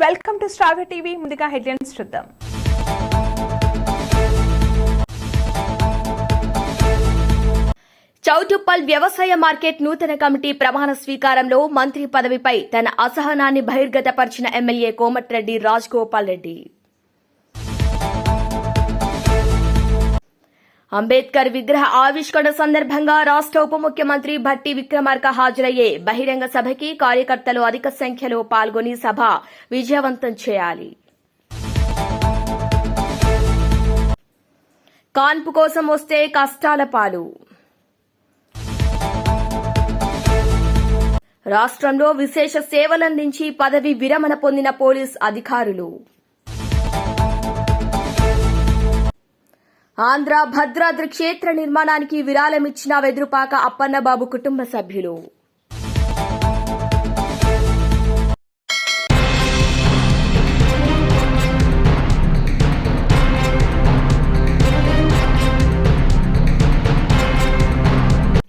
Welcome to star TV. ముందుగా headlines చూద్దాం. చౌటుప్పల్ వ్యవసాయ మార్కెట్ నూతన కమిటీ ప్రమాణ స్వీకారంలో మంత్రి పదవిపై తన అసహనాన్ని బహిర్గతపరిచిన ఎమ్మెల్యే కోమటిరెడ్డి రాజగోపాల్ రెడ్డి. అంబేద్కర్ విగ్రహ ఆవిష్కరణ సందర్భంగా రాష్ట్ర ఉప ముఖ్యమంత్రి భట్టి విక్రమార్క హాజరయ్యే బహిరంగ సభకి కార్యకర్తలు అధిక సంఖ్యలో పాల్గొని సభ విజయవంతం చేయాలి. కాన్పు కోసం వస్తే కష్టాల పాలు. రాష్ట్రంలో విశేష సేవలందించి పదవి విరమణ పొందిన పోలీస్ అధికారులు. ఆంధ్ర భద్రాద్రి క్షేత్ర నిర్మాణానికి విరాళమిచ్చిన వెదురుపాక అప్పన్నబాబు కుటుంబ సభ్యులు.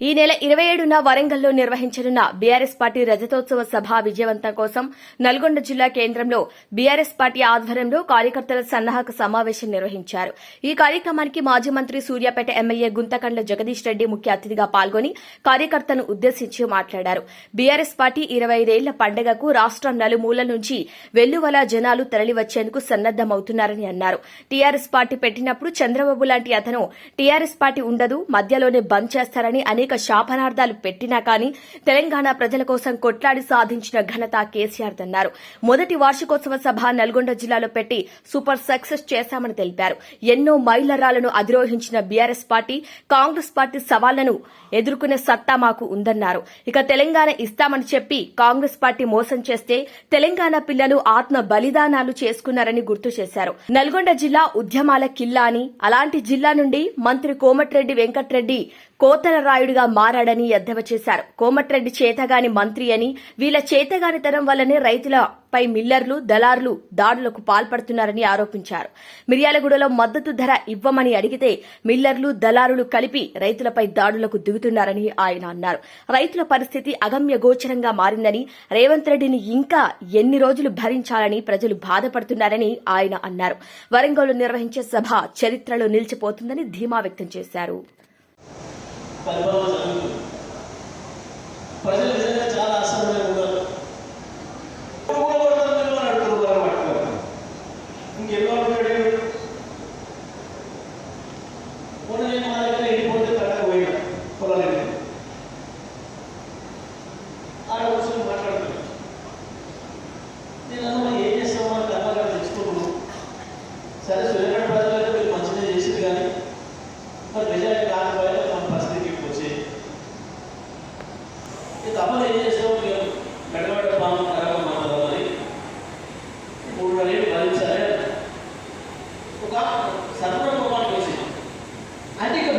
ఈ నెల 27న వరంగల్లో నిర్వహించనున్న బీఆర్ఎస్ పార్టీ రజతోత్సవ సభ విజయవంతం కోసం నల్గొండ జిల్లా కేంద్రంలో బీఆర్ఎస్ పార్టీ ఆధ్వర్యంలో కార్యకర్తల సన్నాహక సమావేశం నిర్వహించారు. ఈ కార్యక్రమానికి మాజీ మంత్రి సూర్యాపేట ఎమ్మెల్యే గుంతకండ్ల జగదీష్ రెడ్డి ముఖ్య అతిథిగా పాల్గొని కార్యకర్తలను ఉద్దేశించి మాట్లాడారు. బీఆర్ఎస్ పార్టీ 25 ఏళ్ల పండుగకు రాష్ట్రం నలుమూలల నుంచి వెల్లువల జనాలు తరలివచ్చేందుకు సన్నద్దమవుతున్నారని అన్నారు. టీఆర్ఎస్ పార్టీ పెట్టినప్పుడు చంద్రబాబు లాంటి అతను టీఆర్ఎస్ పార్టీ ఉండదు, మధ్యలోనే బంద్ చేస్తారని అనేక శాపనార్థాలు పెట్టినా కానీ తెలంగాణ ప్రజల కోసం కొట్లాడి సాధించిన ఘనత కేసీఆర్ అన్నారు. మొదటి వార్షికోత్సవ సభ నల్గొండ జిల్లాలో పెట్టి సూపర్ సక్సెస్ చేశామని తెలిపారు. ఎన్నో మైలురాళ్లను అధిరోహించిన బీఆర్ఎస్ పార్టీ కాంగ్రెస్ పార్టీ సవాళ్లను ఎదుర్కొనే సత్తా మాకు ఉందన్నారు. ఇక తెలంగాణ ఇస్తామని చెప్పి కాంగ్రెస్ పార్టీ మోసం చేస్తే తెలంగాణ పిల్లలు ఆత్మ బలిదానాలు చేసుకున్నారని గుర్తు చేశారు. నల్గొండ జిల్లా ఉద్యమాల కిల్లా అని, అలాంటి జిల్లా నుండి మంత్రి కోమటిరెడ్డి వెంకటరెడ్డి కోతల రాయుడిగా మారాడని ఎద్దేవా చేశారు. కోమటిరెడ్డి చేతగాని మంత్రి అని, వీళ్ల చేతగానితనం వల్లనే రైతులపై మిల్లర్లు, దళారులు దాడులకు పాల్పడుతున్నారని ఆరోపించారు. మిర్యాలగూడలో మద్దతు ధర ఇవ్వమని అడిగితే మిల్లర్లు, దళారులు కలిపి రైతులపై దాడులకు దిగుతున్నారని ఆయన అన్నారు. రైతుల పరిస్థితి అగమ్య గోచరంగా మారిందని, రేవంత్ రెడ్డిని ఇంకా ఎన్ని రోజులు భరించాలని ప్రజలు బాధపడుతున్నారని ఆయన అన్నారు. వరంగల్లో నిర్వహించే సభ చరిత్రలో నిలిచిపోతుందని ధీమా వ్యక్తం చేశారు. ప్రజలు నిజంగా చాలా అసహనంగా ఉన్నారు. ఇంకెన్నో మొన్న నేను మా దగ్గర ఇంటిపోతే తగ్గ పోయినా పొలాలకి ఆడ కూర్చొని మాట్లాడుతున్నాను. నేను అన్న ఏం చేస్తామో అని కర్మగా తెచ్చుకుంటున్నాను. సరే సూర్యపేట ప్రజలైతే మీరు మంచిగా చేసింది కానీ మరి మెజారిటీ కాకపోయినా మన పరిస్థితికి వచ్చి తప్పని ఏం చేస్తావు మెడబెట్ట పాము ఖరాబ్ మాట్లాడాలని 3.5 ఏళ్ళు భరించాలి. ఒక సర్పణ కోపానికి వచ్చింది అంటే ఇక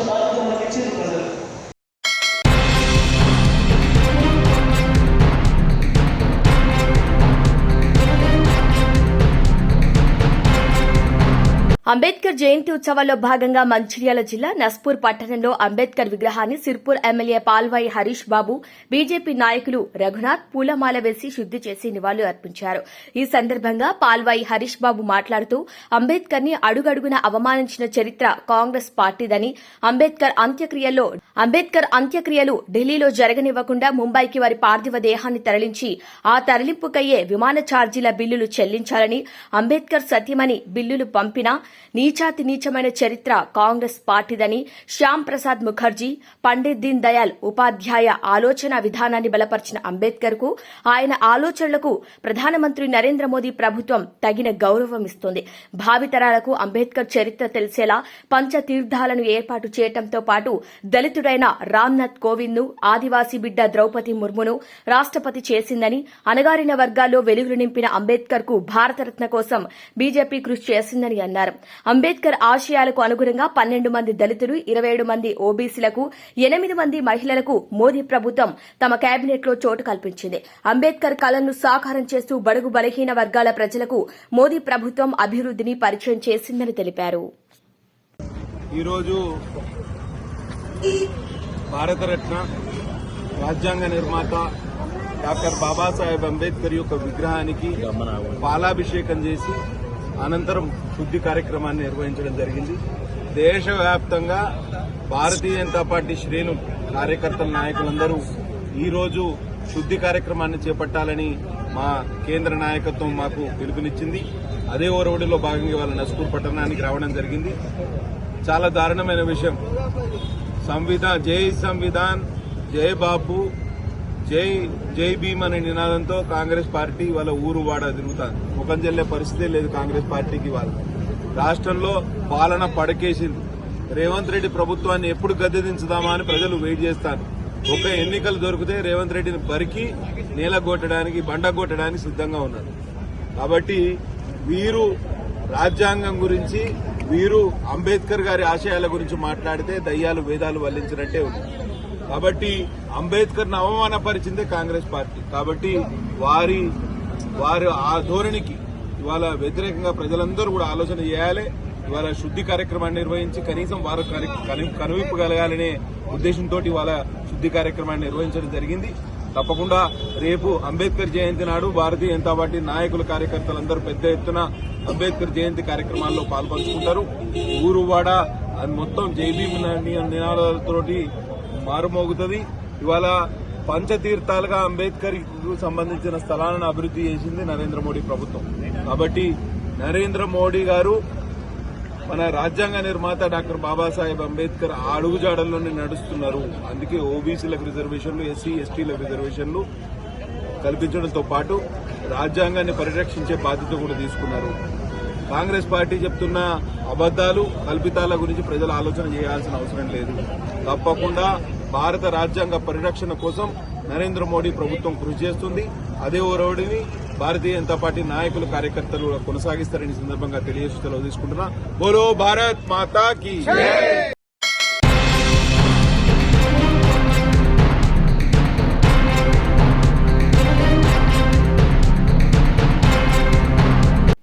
బలపరిచే బాధ్యత మనకి ఇచ్చింది ప్రజలు. అంబేద్కర్ జయంతి ఉత్సవాల్లో భాగంగా మంచిర్యాల జిల్లా నస్పూర్ పట్టణంలో అంబేద్కర్ విగ్రహాన్ని సిర్పూర్ ఎమ్మెల్యే పాల్వాయి హరీష్ బాబు, బీజేపీ నాయకులు రఘునాథ్ పూలమాల వేసి శుద్ది చేసి నివాళులు అర్పించారు. ఈ సందర్భంగా పాల్వాయి హరీష్ బాబు మాట్లాడుతూ అంబేద్కర్ ని అడుగడుగున అవమానించిన చరిత్ర కాంగ్రెస్ పార్టీదని, అంబేద్కర్ అంత్యక్రియలు ఢిల్లీలో జరగనివ్వకుండా ముంబైకి వారి పార్థివ దేహాన్ని తరలించి ఆ తరలింపుకయ్యే విమాన ఛార్జీల బిల్లులు చెల్లించాలని, అంబేద్కర్ సతీమణి బిల్లులు పంపినా నీచాతి నీచమైన చరిత్ర కాంగ్రెస్ పార్టీదని, శ్యామ్ ప్రసాద్ ముఖర్జీ, పండిత్ దీన్ దయాళ్ ఉపాధ్యాయ ఆలోచన విధానాన్ని బలపరిచిన అంబేద్కర్ కు, ఆయన ఆలోచనలకు ప్రధానమంత్రి నరేంద్ర మోదీ ప్రభుత్వం తగిన గౌరవం ఇస్తోంది. భావితరాలకు అంబేద్కర్ చరిత్ర తెలిసేలా పంచతీర్థాలను ఏర్పాటు చేయడంతో పాటు దళితుడైన రామ్నాథ్ కోవింద్ ను, ఆదివాసీ బిడ్డ ద్రౌపది ముర్మును రాష్టపతి చేసిందని, అణగారిన వర్గాల్లో వెలుగులు నింపిన అంబేద్కర్ కు భారతరత్న కోసం బీజేపీ కృషి చేసిందని అన్నారు. అంబేద్కర్ ఆశయాలకు అనుగుణంగా 12 మంది దళితులు, 27 మంది ఓబీసీలకు, 8 మంది మహిళలకు మోదీ ప్రభుత్వం తమ కేబినెట్లో చోటు కల్పించింది. అంబేద్కర్ కలలను సాకారం చేస్తూ బడుగు బలహీన వర్గాల ప్రజలకు మోదీ ప్రభుత్వం అభివృద్దిని పరిచయం చేసిందని తెలిపారు. ఈరోజు భారతరత్న రాజ్యాంగ నిర్మాత డాక్టర్ బాబాసాహెబ్ అంబేద్కర్ యొక్క విగ్రహానికి పాలాభిషేకం చేసి అనంతరం శుద్ధి కార్యక్రమాన్ని నిర్వహించడం జరిగింది. దేశవ్యాప్తంగా భారతీయ జనతా పార్టీ శ్రేణులు, కార్యకర్తల నాయకులందరూ ఈరోజు శుద్ధి కార్యక్రమాన్ని చేపట్టాలని మా కేంద్ర నాయకత్వం మాకు పిలుపునిచ్చింది. అదే ఓరవడిలో భాగంగా వాళ్ళ నస్పూర్ పట్టణానికి రావడం జరిగింది. చాలా దారుణమైన విషయం. జై సంవిధాన్, జై బాపు, జై భీమ్ అనే నినాదంతో కాంగ్రెస్ పార్టీ వాళ్ళ ఊరు వాడ తిరుగుతారు. ముఖం చెల్లే పరిస్థితే లేదు కాంగ్రెస్ పార్టీకి. వాళ్ళు రాష్ట్రంలో పాలన పడకేసింది. రేవంత్ రెడ్డి ప్రభుత్వాన్ని ఎప్పుడు గద్దెదించుదామా అని ప్రజలు వెయిట్ చేస్తారు. ఒక ఎన్నికలు దొరికితే రేవంత్ రెడ్డిని బరికి నేలగొట్టడానికి, బండగొట్టడానికి సిద్దంగా ఉన్నారు. కాబట్టి వీరు రాజ్యాంగం గురించి, వీరు అంబేద్కర్ గారి ఆశయాల గురించి మాట్లాడితే దయ్యాలు వేదాలు వల్లించినట్టే ఉంది. కాబట్టి అంబేద్కర్ ను అవమానపరిచిందే కాంగ్రెస్ పార్టీ. కాబట్టి వారి ఆ ధోరణికి ఇవాళ వ్యతిరేకంగా ప్రజలందరూ కూడా ఆలోచన చేయాలి. ఇవాళ శుద్ధి కార్యక్రమాన్ని నిర్వహించి కనీసం వారు కనువిప్పగలగాలనే ఉద్దేశంతో ఇవాళ శుద్ధి కార్యక్రమాన్ని నిర్వహించడం జరిగింది. తప్పకుండా రేపు అంబేద్కర్ జయంతి నాడు భారతీయ జనతా పార్టీ నాయకులు, కార్యకర్తలందరూ పెద్ద ఎత్తున అంబేద్కర్ జయంతి కార్యక్రమాల్లో పాల్పంచుకుంటారు. ఊరువాడ మొత్తం జైభీమ్ నినాదాలతోటి మారుమోగుతుంది. ఇవాళ పంచతీర్థాలుగా అంబేద్కర్ కు సంబంధించిన స్థలాలను అభివృద్ది చేసింది నరేంద్ర మోడీ ప్రభుత్వం. కాబట్టి నరేంద్ర మోడీ గారు మన రాజ్యాంగ నిర్మాత డాక్టర్ బాబాసాహెబ్ అంబేద్కర్ అడుగుజాడల్లోనే నడుస్తున్నారు. అందుకే ఓబీసీలకు రిజర్వేషన్లు, ఎస్సీ ఎస్టీలకు రిజర్వేషన్లు కల్పించడంతో పాటు రాజ్యాంగాన్ని పరిరక్షించే బాధ్యత కూడా తీసుకున్నారు. కాంగ్రెస్ పార్టీ చెప్తున్న అబద్దాలు, కల్పితాల గురించి ప్రజలు ఆలోచన చేయాల్సిన అవసరం లేదు. తప్పకుండా భారత రాజ్యాంగ పరిరక్షణ కోసం నరేంద్ర మోడీ ప్రభుత్వం కృషి చేస్తుంది. అదే ఓరవడిని భారతీయ జనతా పార్టీ నాయకులు, కార్యకర్తలు కొనసాగిస్తారని సందర్భంగా తెలియజేస్తూ సెలవు తీసుకుంటున్నా. బోలో భారత్ మాతా కీ జై.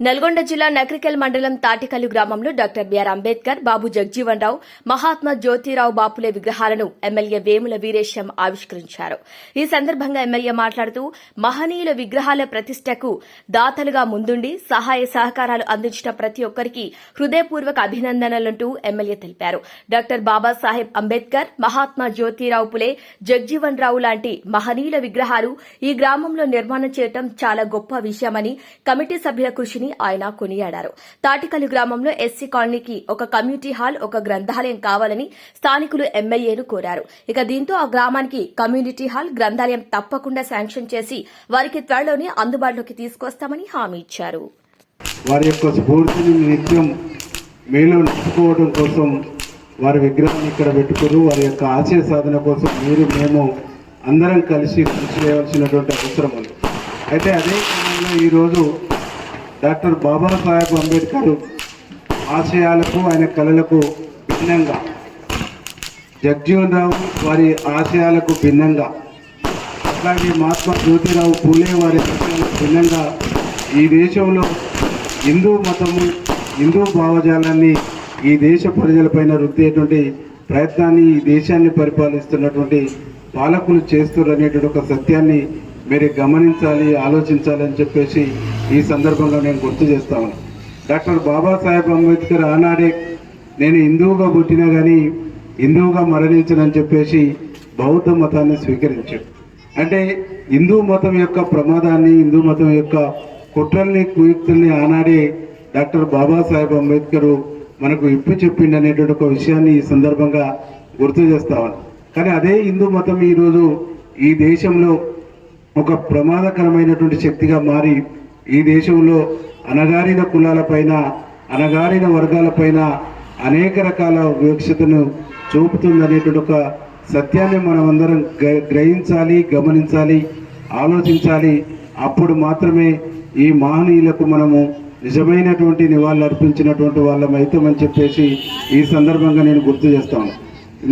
నల్గొండ జిల్లా నకరికల్ మండలం తాటికల్లు గ్రామంలో డాక్టర్ బిఆర్ అంబేద్కర్, బాబు జగజీవన్ రావు, మహాత్మా జ్యోతిరావు బాపులే విగ్రహాలను ఎమ్మెల్యే వేముల వీరేశం ఆవిష్కరించారు. ఈ సందర్భంగా ఎమ్మెల్యే మాట్లాడుతూ మహనీయుల విగ్రహాల ప్రతిష్టకు దాతలుగా ముందుండి సహాయ సహకారాలు అందించిన ప్రతి ఒక్కరికి హృదయపూర్వక అభినందనలంటూ ఎమ్మెల్యే తెలిపారు. డాక్టర్ బాబాసాహెబ్ అంబేద్కర్, మహాత్మా జ్యోతిరావు పులే, జగజీవన్ రావు లాంటి మహనీయుల విగ్రహాలు ఈ గ్రామంలో నిర్మాణం చేయడం చాలా గొప్ప విషయమని, కమిటీ సభ్యుల కృషిని ఆయన కొనియాడారు. తాటికల్లు గ్రామంలో ఎస్సీ కాలనీకి ఒక కమ్యూనిటీ హాల్, ఒక గ్రంథాలయం కావాలని స్థానికులు ఎమ్మెల్యేను కోరారు. ఇక దీంతో ఆ గ్రామానికి కమ్యూనిటీ హాల్, గ్రంథాలయం తప్పకుండా శాంక్షన్ చేసి వారికి త్వరలోనే అందుబాటులోకి తీసుకొస్తామని హామీ ఇచ్చారు. వారి యొక్క స్ఫూర్తిని నిత్యం మేలు నిలుపుకోవడం కోసం వారి విగ్రహాన్ని ఇక్కడ పెట్టుకుని వారి యొక్క ఆశయ సాధన కోసం మేము అందరం కలిసి కృషి చేయవలసినటువంటి అవసరం ఉంది. అయితే అదే క్రమంలో ఈరోజు డాక్టర్ బాబాసాహెబ్ అంబేద్కర్ ఆశయాలకు, ఆయన కళలకు భిన్నంగా జగ్జీవన్ రావు వారి ఆశయాలకు భిన్నంగా, అట్లాగే మహాత్మా జ్యోతిరావు పూలే వారి ఆశయాలకు భిన్నంగా ఈ దేశంలో హిందూ మతము, హిందూ భావజాలాన్ని ఈ దేశ ప్రజలపైన రుద్దేటువంటి ప్రయత్నాన్ని ఈ దేశాన్ని పరిపాలిస్తున్నటువంటి పాలకులు చేస్తున్నటువంటి ఒక సత్యాన్ని మీరు గమనించాలి, ఆలోచించాలని చెప్పేసి ఈ సందర్భంగా నేను గుర్తు చేస్తాను. డాక్టర్ బాబాసాహెబ్ అంబేద్కర్ ఆనాడే నేను హిందువుగా పుట్టినా కానీ హిందువుగా మరణించనని చెప్పేసి బౌద్ధ మతాన్ని స్వీకరించాడు. అంటే హిందూ మతం యొక్క ప్రమాదాన్ని, హిందూ మతం యొక్క కుట్రల్ని, కుయుక్తుల్ని ఆనాడే డాక్టర్ బాబాసాహెబ్ అంబేద్కర్ మనకు ఇప్పి చెప్పిండి అనేటువంటి ఒక విషయాన్ని ఈ సందర్భంగా గుర్తు చేస్తాను. కానీ అదే హిందూ మతం ఈరోజు ఈ దేశంలో ఒక ప్రమాదకరమైనటువంటి శక్తిగా మారి ఈ దేశంలో అణగారిన కులాలపైన, అణగారిన వర్గాలపైన అనేక రకాల వివక్షతను చూపుతుందనేటువంటి ఒక సత్యాన్ని మనం అందరం గ్రహించాలి, గమనించాలి, ఆలోచించాలి. అప్పుడు మాత్రమే ఈ మహనీయులకు మనము నిజమైనటువంటి నివాళులు అర్పించినటువంటి వాళ్ళం అవుతామని చెప్పేసి ఈ సందర్భంగా నేను గుర్తు చేస్తాను.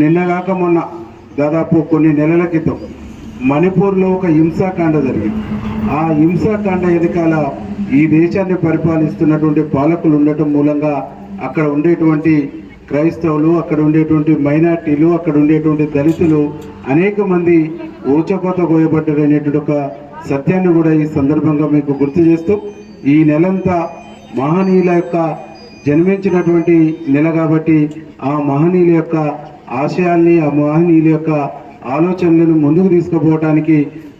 నిన్నగాక మొన్న దాదాపు కొన్ని నెలల క్రితం మణిపూర్లో ఒక హింసాకాండ జరిగింది. ఆ హింసాకాండ వెనకాల ఈ దేశాన్ని పరిపాలిస్తున్నటువంటి పాలకులు ఉండటం మూలంగా అక్కడ ఉండేటువంటి క్రైస్తవులు, అక్కడ ఉండేటువంటి మైనార్టీలు, అక్కడ ఉండేటువంటి దళితులు అనేక మంది ఊచకోత కోయబడ్డారు అనేటువంటి ఒక సత్యాన్ని కూడా ఈ సందర్భంగా మీకు గుర్తు చేస్తూ, ఈ నెలంతా మహనీయుల యొక్క జన్మించినటువంటి నెల కాబట్టి ఆ మహనీయుల యొక్క ఆశయాల్ని, ఆ మహనీయుల యొక్క ఆలోచనలను ముందుకు తీసుకుపోవడానికి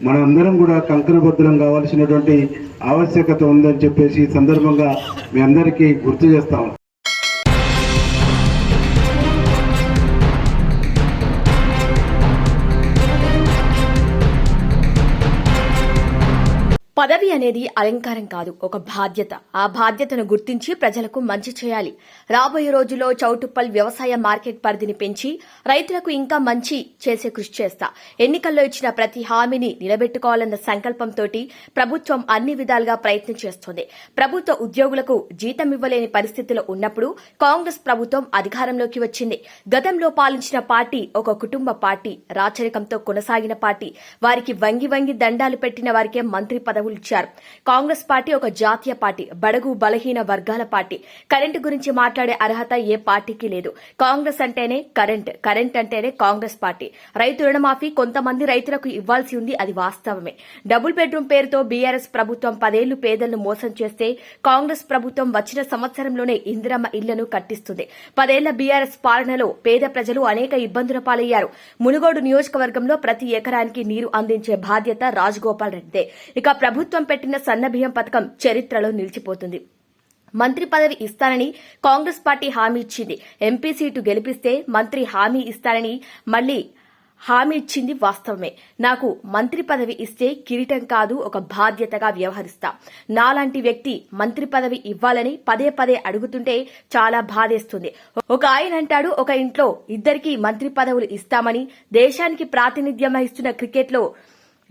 మనందరం కూడా కంకణబద్ధం కావాల్సినటువంటి ఆవశ్యకత ఉందని చెప్పేసి ఈ సందర్భంగా మీ అందరికీ గుర్తు చేస్తాము. పదవి అనేది అలంకారం కాదు, ఒక బాధ్యత. ఆ బాధ్యతను గుర్తించి ప్రజలకు మంచి చేయాలి. రాబోయే రోజుల్లో చౌటుప్పల్ వ్యవసాయ మార్కెట్ పరిధిని పెంచి రైతులకు ఇంకా మంచి చేసే కృషి చేస్తా. ఎన్నికల్లో ఇచ్చిన ప్రతి హామీని నిలబెట్టుకోవాలన్న సంకల్పంతో ప్రభుత్వం అన్ని విధాలుగా ప్రయత్నం చేస్తోంది. ప్రభుత్వ ఉద్యోగులకు జీతం ఇవ్వలేని పరిస్థితిలో ఉన్నప్పుడు కాంగ్రెస్ ప్రభుత్వం అధికారంలోకి వచ్చింది. గతంలో పాలించిన పార్టీ ఒక కుటుంబ పార్టీ, రాచరికంతో కొనసాగిన పార్టీ. వారికి వంగి వంగి దండాలు పెట్టిన వారికే మంత్రి పదవులు ఇచ్చారు. కాంగ్రెస్ పార్టీ ఒక జాతీయ పార్టీ, బడుగు బలహీన వర్గాల పార్టీ. కరెంటు గురించి మాట్లాడే అర్హత ఏ పార్టీకి లేదు. కాంగ్రెస్ అంటేనే కరెంట్ అంటేనే కాంగ్రెస్ పార్టీ. రైతు రుణమాఫీ కొంతమంది రైతులకు ఇవ్వాల్సి ఉంది, అది వాస్తవమే. డబుల్ బెడ్రూమ్ పేరుతో బీఆర్ఎస్ ప్రభుత్వం 10 ఏళ్లు పేదలను మోసం చేస్తే కాంగ్రెస్ ప్రభుత్వం వచ్చిన సంవత్సరంలోనే ఇందిరమ్మ ఇళ్లను కట్టిస్తుంది. 10 ఏళ్ల బీఆర్ఎస్ పాలనలో పేద ప్రజలు అనేక ఇబ్బందుల పాలయ్యారు. మునుగోడు నియోజకవర్గంలో ప్రతి ఎకరానికి నీరు అందించే బాధ్యత రాజగోపాల్ రెడ్డిదే. ఇక ప్రభుత్వం పెట్టిన సన్నబియ్యం పథకం చరిత్రలో నిలిచిపోతుంది. మంత్రి పదవి ఇస్తానని కాంగ్రెస్ పార్టీ హామీ ఇచ్చింది. ఎంపీ సీటు గెలిపిస్తే మంత్రి హామీ ఇస్తానని మళ్లీ హామీ ఇచ్చింది వాస్తవమే. నాకు మంత్రి పదవి ఇస్తే కిరీటం కాదు, ఒక బాధ్యతగా వ్యవహరిస్తా. నాలాంటి వ్యక్తి మంత్రి పదవి ఇవ్వాలని పదే పదే అడుగుతుంటే చాలా బాధేస్తుంది. ఒక ఆయన అంటాడు, ఒక ఇంట్లో ఇద్దరికి మంత్రి పదవులు ఇస్తామని. దేశానికి ప్రాతినిధ్యం వహిస్తున్న క్రికెట్లో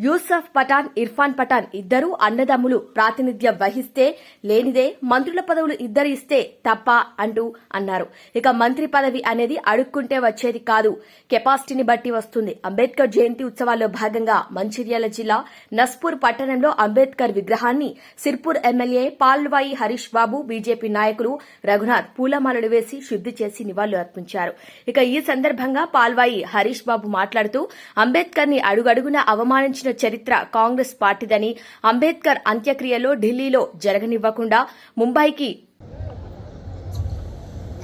యూసఫ్ పఠాన్, ఇర్ఫాన్ పఠాన్ ఇద్దరు అన్నదమ్ములు ప్రాతినిధ్యం వహిస్తే లేనిదే మంత్రుల పదవులు ఇద్దరు ఇస్తే తప్ప అంటూ అన్నారు. ఇక మంత్రి పదవి అనేది అడుక్కుంటే వచ్చేది కాదు, కెపాసిటీని బట్టి వస్తుంది. అంబేద్కర్ జయంతి ఉత్సవాల్లో భాగంగా మంచిర్యాల జిల్లా నస్పూర్ పట్టణంలో అంబేద్కర్ విగ్రహాన్ని సిర్పూర్ ఎమ్మెల్యే పాల్వాయి హరీష్ బాబు, బీజేపీ నాయకులు రఘునాథ్ పూలమాలలు వేసి శుద్ది చేసి నివాళులు అర్పించారు. ఇక ఈ సందర్భంగా పాల్వాయి హరీష్ బాబు మాట్లాడుతూ అంబేద్కర్ ని అడుగడుగున అవమానించిన చరిత్ర కాంగ్రెస్ పార్టీదని, అంబేద్కర్ అంత్యక్రియలో ఢిల్లీలో జరగనివ్వకుండా ముంబైకి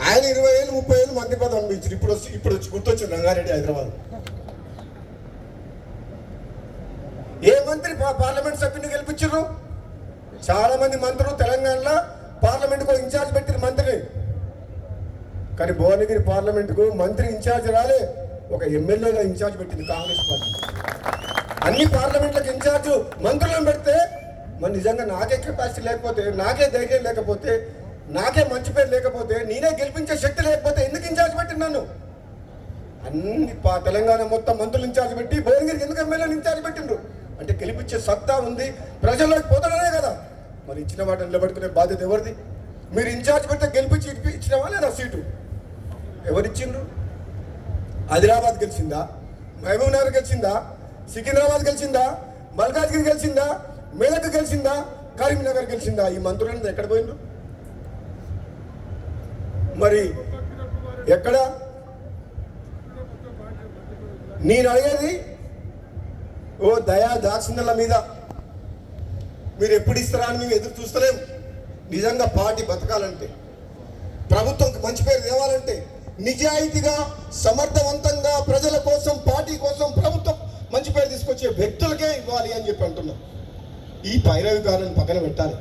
ఆయన 20 ఏళ్ళు 30 ఏళ్ళు మంత్రి పదవి అనిపించారు. ఇప్పుడు వచ్చి గుర్తొచ్చింది రంగారెడ్డి, హైదరాబాద్. ఏ మంత్రి పార్లమెంట్ సభ్యుని గెలిపించారు? చాలా మంది మంత్రులు తెలంగాణలో పార్లమెంట్కు ఇన్ఛార్జ్ పెట్టిన మంత్రిని. కానీ భువనగిరి పార్లమెంట్కు మంత్రి ఇన్ఛార్జ్ రాలే, ఒక ఎమ్మెల్యేగా ఇన్ఛార్జ్ పెట్టింది కాంగ్రెస్ పార్టీ. అన్ని పార్లమెంట్లకు ఇన్ఛార్జ్ మంత్రులను పెడితే మరి నిజంగా నాకే కెపాసిటీ లేకపోతే, నాకే ధైర్యం లేకపోతే, నాకే మంచి పేరు లేకపోతే, నేనే గెలిపించే శక్తి లేకపోతే ఎందుకు ఇన్ఛార్జ్ పెట్టింది నన్ను? అన్ని తెలంగాణ మొత్తం మంత్రులు ఇన్ఛార్జ్ పెట్టి భువనగిరికి ఎందుకు ఎమ్మెల్యేని ఇన్ఛార్జ్ పెట్టిండ్రు? అంటే గెలిపించే సత్తా ఉంది, ప్రజల్లోకి పోతాడనే కదా. మరి ఇచ్చిన వాటిని నిలబెట్టుకునే బాధ్యత ఎవరిది? మీరు ఇన్ఛార్జ్ పెడితే గెలిపించి ఇచ్చినవా లేదా సీటు? ఎవరిచ్చిండ్రు? ఆదిలాబాద్ గెలిచిందా, మహబూబ్ నగర్ గెలిచిందా, సికింద్రాబాద్ గెలిచిందా, మల్కాజ్గిరి గెలిచిందా, మెదక్ గెలిచిందా, కరీంనగర్ గెలిచిందా? ఈ మంత్రులంతా ఎక్కడ పోయిండ్రు? మరి ఎక్కడ? నేను అడిగేది ఓ దయా దాక్షిణ్యాల మీద మీరు ఎప్పుడు ఇస్తారా అని మేము ఎదురు చూస్తలేం. నిజంగా పార్టీ బతకాలంటే, ప్రభుత్వం మంచి పేరు తేవాలంటే, నిజాయితీగా సమర్థవంతంగా ప్రజల కోసం, పార్టీ కోసం ప్రభుత్వం మంచి పేరు తీసుకొచ్చే వ్యక్తులకే ఇవ్వాలి అని చెప్పి అంటున్నాం. ఈ పైరవికారులను పక్కన పెట్టాలి,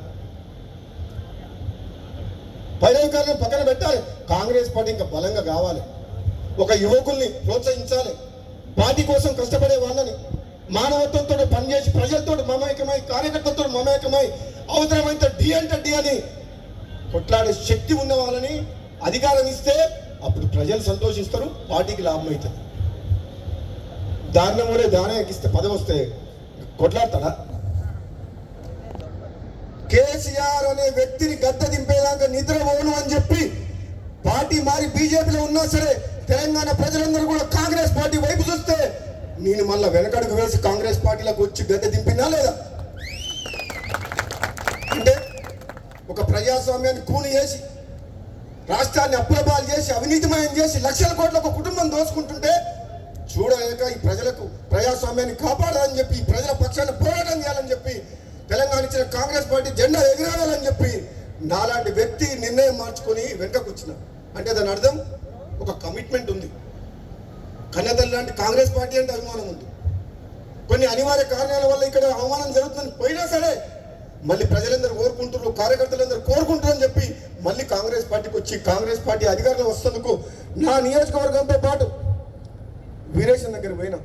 పైరవికారులను పక్కన పెట్టాలి. కాంగ్రెస్ పార్టీ ఇంకా బలంగా కావాలి. ఒక యువకుల్ని ప్రోత్సహించాలి, పార్టీ కోసం కష్టపడే వాళ్ళని మానవత్వంతో పనిచేసి ప్రజలతో మమేకమై, కార్యకర్తలతో మమేకమై, అవసరమైతే డి అంటే డి అని కొట్లాడే శక్తి ఉన్న వాళ్ళని అధికారం ఇస్తే అప్పుడు ప్రజలు సంతోషిస్తారు, పార్టీకి లాభం అవుతుంది. దారుణం కూడా దానం ఎక్కిస్తే పదవి వస్తే కొట్లాడతాడా? కేసీఆర్ అనే వ్యక్తిని గద్దె దింపేదాకా నిద్రపోను అని చెప్పి పార్టీ మారి బీజేపీలో ఉన్నా సరే తెలంగాణ ప్రజలందరూ కూడా కాంగ్రెస్ పార్టీ వైపు చూస్తే నేను మళ్ళీ వెనకడుగు వేసి కాంగ్రెస్ పార్టీలోకి వచ్చి గద్దె దింపినా లేదా? అంటే ఒక ప్రజాస్వామ్యాన్ని కూని చేసి, రాష్ట్రాన్ని అప్పులపాలు చేసి, అవినీతిమయం చేసి, లక్షల కోట్ల ఒక కుటుంబం దోచుకుంటుంటే చూడలేక ఈ ప్రజలకు ప్రజాస్వామ్యాన్ని కాపాడాలని చెప్పి, ఈ ప్రజల పక్షాన్ని పోరాటం చేయాలని చెప్పి, తెలంగాణ ఇచ్చిన కాంగ్రెస్ పార్టీ జెండా ఎగిరాలని చెప్పి నాలాంటి వ్యక్తి నిర్ణయం మార్చుకొని వెనకకు వచ్చిన అంటే దాని అర్థం ఒక కమిట్మెంట్ ఉంది. కన్నతల్లి లాంటి కాంగ్రెస్ పార్టీ అంటే అభిమానం ఉంది. కొన్ని అనివార్య కారణాల వల్ల ఇక్కడ అవమానం జరుగుతుందని పోయినా సరే మళ్ళీ ప్రజలందరూ కోరుకుంటున్నారు, కార్యకర్తలందరూ కోరుకుంటారు అని చెప్పి మళ్ళీ కాంగ్రెస్ పార్టీకి వచ్చి కాంగ్రెస్ పార్టీ అధికారంలో వస్తున్నందుకు నా నియోజకవర్గంతో పాటు వీరేశం దగ్గర పోయినా,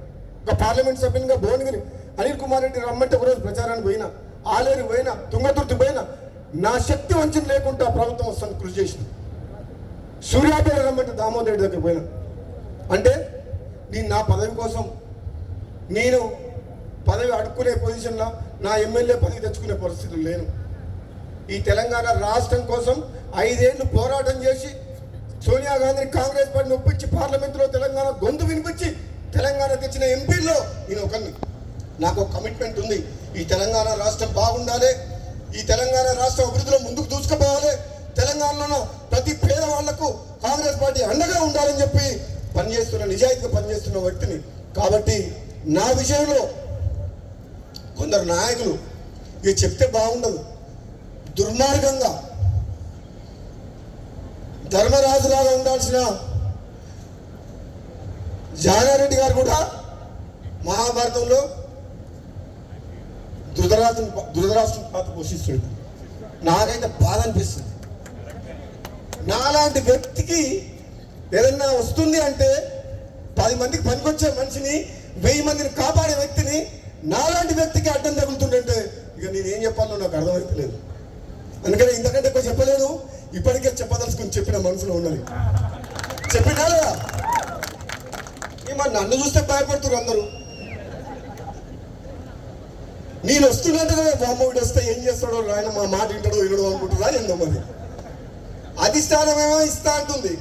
ఒక పార్లమెంట్ సభ్యునిగా భువనగిరి అనిల్ కుమార్ రెడ్డి రమ్మంటే ఒకరోజు ప్రచారానికి పోయినా, ఆలేరు పోయినా, తుంగతుర్తి పోయినా, నా శక్తి వంచన లేకుండా ప్రభుత్వం వస్తుంది కృషి చేసిన. సూర్యాపేట రమ్మంటే దామోదర్ రెడ్డి దగ్గర పోయినా. అంటే నేను నా పదవి కోసం, నేను పదవి అడుక్కునే పొజిషన్లో, నా ఎమ్మెల్యే పదవి తెచ్చుకునే పరిస్థితులు లేను. ఈ తెలంగాణ రాష్ట్రం కోసం 5 ఏళ్ళు పోరాటం చేసి సోనియా గాంధీని కాంగ్రెస్ పార్టీని ఒప్పించి పార్లమెంట్లో తెలంగాణ గొంతు వినిపించి తెలంగాణ తెచ్చిన ఎంపీల్లో నేను ఒకరిని. నాకు ఒక కమిట్మెంట్ ఉంది, ఈ తెలంగాణ రాష్ట్రం బాగుండాలి, ఈ తెలంగాణ రాష్ట్రం అభివృద్ధిలో ముందుకు దూసుకుపోవాలి, తెలంగాణలో ప్రతి పేదవాళ్లకు కాంగ్రెస్ పార్టీ అండగా ఉండాలని చెప్పి పనిచేస్తున్న, నిజాయితీగా పనిచేస్తున్న వ్యక్తిని. కాబట్టి నా విషయంలో కొందరు నాయకులు ఇక చెప్తే బాగుండదు, దుర్మార్గంగా ధర్మరాజులాగా ఉండాల్సిన జానారెడ్డి గారు కూడా మహాభారతంలో ధృతరాష్ట్రం పాత్ర పోషిస్తాడు. నాకైతే బాధ అనిపిస్తుంది. నాలాంటి వ్యక్తికి ఏదన్నా వస్తుంది అంటే 10 మందికి పనికొచ్చే మనిషిని, 1000 మందిని కాపాడే వ్యక్తిని నాలాంటి వ్యక్తికి అడ్డం తగులుతుంటే ఇక నేనేం చెప్పాలో నాకు అర్థమైతలేదు. అందుకని ఇంతకంటే ఎక్కువ చెప్పలేదు. ఇప్పటికే చెప్పదలుచుకుని చెప్పిన మనసులో ఉన్నది చెప్పినా లేదా? మరి నన్ను చూస్తే భయపడుతున్నారు అందరూ. నేను వస్తున్నట్టు బామ్మోడు వస్తే ఏం చేస్తాడో, ఆయన మా మాట వింటాడో వినడో అనుకుంటున్నా. ఏందో మరి అధిష్టానమేమో ఇస్తా అంటుంది.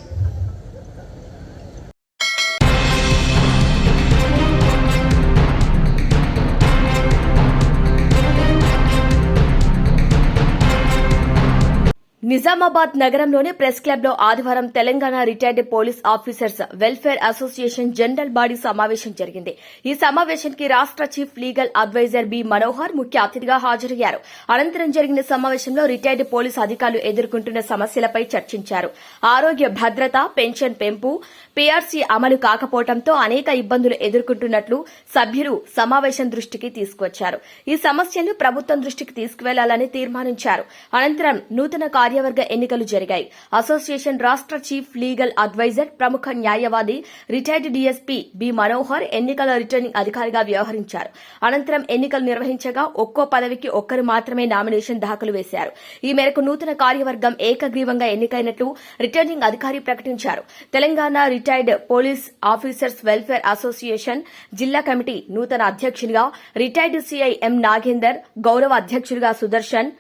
నిజామాబాద్ నగరంలోని ప్రెస్ క్లబ్ లో ఆదివారం Telangana retired police officers welfare association general body సమావేశం జరిగింది. ఈ సమావేశానికి రాష్ట chief legal advisor B Manohar ముఖ్య అతిథిగా హాజరయ్యారు. అనంతరం జరిగిన సమావేశంలో రిటైర్డ్ పోలీస్ అధికారులు ఎదుర్కొంటున్న సమస్యలపై చర్చించారు. ఆరోగ్య భద్రత, పెన్షన్ పెంపు, పీఆర్సీ అమలు కాకపోవడంతో అనేక ఇబ్బందులు ఎదుర్కొంటున్నట్లు సభ్యులు సమావేశం దృష్టికి తీసుకువచ్చారు. ఈ సమస్యను ప్రభుత్వం దృష్టికి తీసుకువెళ్లాలని తీర్మానించారు. అనంతరం నూతన కార్యవర్గ ఎన్నికలు జరిగాయి. అసోసియేషన్ రాష్ట చీఫ్ లీగల్ అడ్వైజర్, ప్రముఖ న్యాయవాది, రిటైర్డ్ డీఎస్పీ బి మనోహర్ ఎన్నికల రిటర్నింగ్ అధికారిగా వ్యవహరించారు. అనంతరం ఎన్నికలు నిర్వహించగా ఒక్కో పదవికి ఒక్కరు మాత్రమే నామినేషన్ దాఖలు వేశారు. ఈ మేరకు నూతన కార్యవర్గం ఏకగ్రీవంగా ఎన్నికైనట్లు రిటర్నింగ్ అధికారి ప్రకటించారు. Telangana retired police officers welfare association జిల్లా కమిటీ నూతన అధ్యక్షునిగా రిటైర్డ్ సీఐ ఎం నాగేందర్, గౌరవ అధ్యక్షుడిగా సుదర్శన్,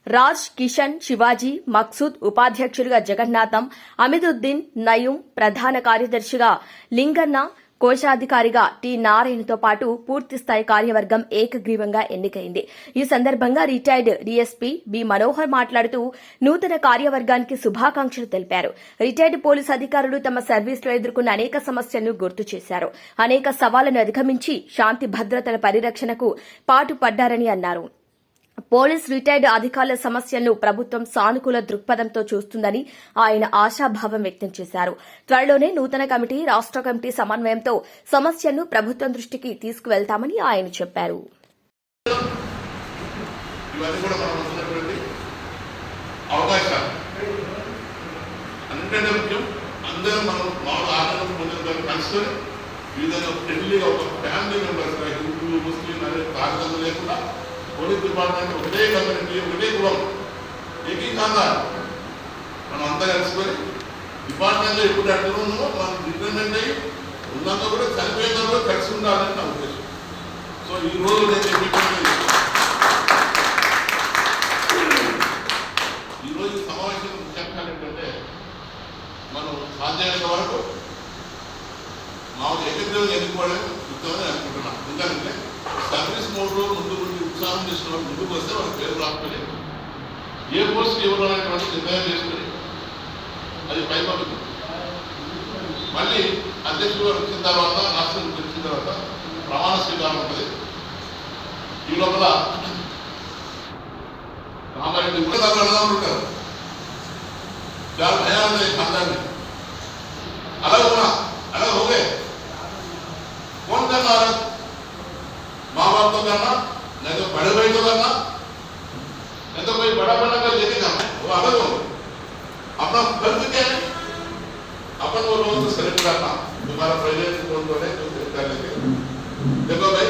రాజ్, కిషన్, శివాజీ, మక్సూద్, ఉపాధ్యక్షులుగా జగన్నాథం, అమిదుద్దీన్, నయూం, ప్రధాన కార్యదర్శిగా లింగన్న, కోశాధికారిగా టి నారాయణతో పాటు పూర్తిస్థాయి కార్యవర్గం ఏకగ్రీవంగా ఎన్నికైంది. ఈ సందర్భంగా రిటైర్డ్ డీఎస్పీ బి మనోహర్ మాట్లాడుతూ నూతన కార్యవర్గానికి శుభాకాంక్షలు తెలిపారు. రిటైర్డ్ పోలీసు అధికారులు తమ సర్వీసులో ఎదుర్కొన్న అనేక సమస్యలను గుర్తు చేశారు. అనేక సవాళ్లను అధిగమించి శాంతి భద్రతల పరిరక్షణకు పాటుపడ్డారని అన్నారు. పోలీస్ రిటైర్డ్ అధికారుల సమస్యలను ప్రభుత్వం సానుకూల దృక్పథంతో చూస్తుందని ఆయన ఆశాభావం వ్యక్తం చేశారు. త్వరలోనే నూతన కమిటీ, రాష్ట కమిటీ సమన్వయంతో సమస్యలను ప్రభుత్వం దృష్టికి తీసుకువెళ్తామని ఆయన చెప్పారు. పోలీస్ డిపార్ట్మెంట్ ఒకటే కమ్యూనిటీ, ఒకటే కులం, ఏకీకంగా మనం అంతా కలుసుకొని డిపార్ట్మెంట్లో ఎప్పుడు అట్లా ఉన్నామో మనం డిపెండెంట్ అయ్యి ఉన్నాక కూడా చనిపోయినా కూడా కలిసి ఉండాలని నా ఉద్దేశం. సో ఈ రోజు నేను ఈరోజు ఈ సమావేశం ముఖ్యంగా ఏంటంటే మనం సాధ్యమైనంత వరకు మాకు ఏకగ్రీవంగా ఎన్నుకోవడానికి ఉత్తమని అనుకుంటున్నాం. ఎందుకంటే సర్వీస్ మోడ్లో ముందు ఉత్సాహం చేసిన వాళ్ళు ముందుకు వస్తే వాళ్ళ పేరు రాసుకొని ఏ పోస్ట్ ఇవ్వాలనేటువంటి నిర్ణయం చేసుకుని అది పైపడుతుంది. మళ్ళీ అధ్యక్షుడు గారు వచ్చిన తర్వాత, రాష్ట్రం వచ్చిన తర్వాత ప్రమాణ స్వీకారం ఉంటుంది. ఈ లోపల రామారెడ్డి కూడా ఉంటారు, చాలా భయాన్ని అందరినీ అలా ఉన్నా అలా ఓకే कौन करना है, माँ बाप तो करना, नहीं तो बड़े भाई तो करना, नहीं तो कोई बड़ा बना कर लेके जाना, वो अलग हो. अपना फर्ज क्या है, अपन वो लोगों को सेलेक्ट करना. तुम्हारा प्रेजेंट कौन कौन है तो कर लेते. देखो भाई